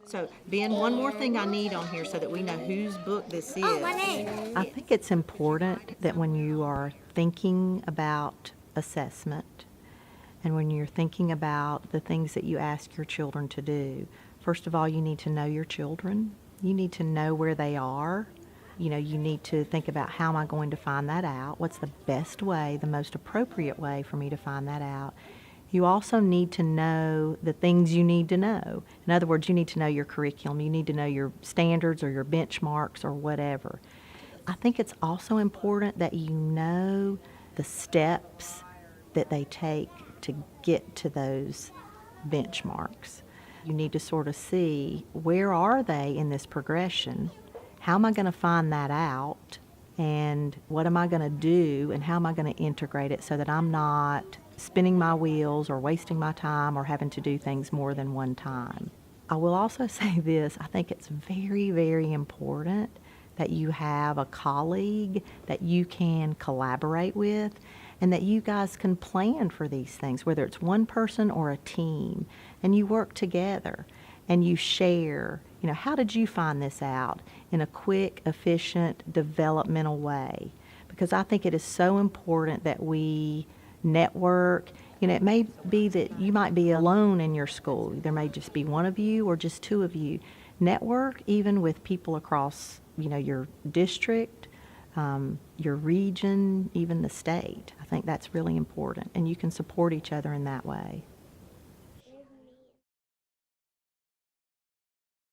So, Ben, one more thing I need on here so that we know whose book this is. Oh, my name. I think it's important that when you are thinking about assessment and when you're thinking about the things that you ask your children to do, first of all, you need to know your children. You need to know where they are. You know, you need to think about, how am I going to find that out? What's the best way, the most appropriate way for me to find that out? You also need to know the things you need to know. In other words, you need to know your curriculum. You need to know your standards or your benchmarks or whatever. I think it's also important that you know the steps that they take to get to those benchmarks. You need to sort of see, where are they in this progression? How am I going to find that out? And what am I going to do? And how am I going to integrate it so that I'm not spinning my wheels or wasting my time or having to do things more than one time? I will also say this: I think it's very, very important that you have a colleague that you can collaborate with and that you guys can plan for these things, whether it's one person or a team, and you work together and you share, you know, how did you find this out in a quick, efficient, developmental way? Because I think it is so important that we network. You know, it may be that you might be alone in your school. There may just be one of you or just two of you. Network even with people across, you know, your district, your region, even the state. I think that's really important, and you can support each other in that way.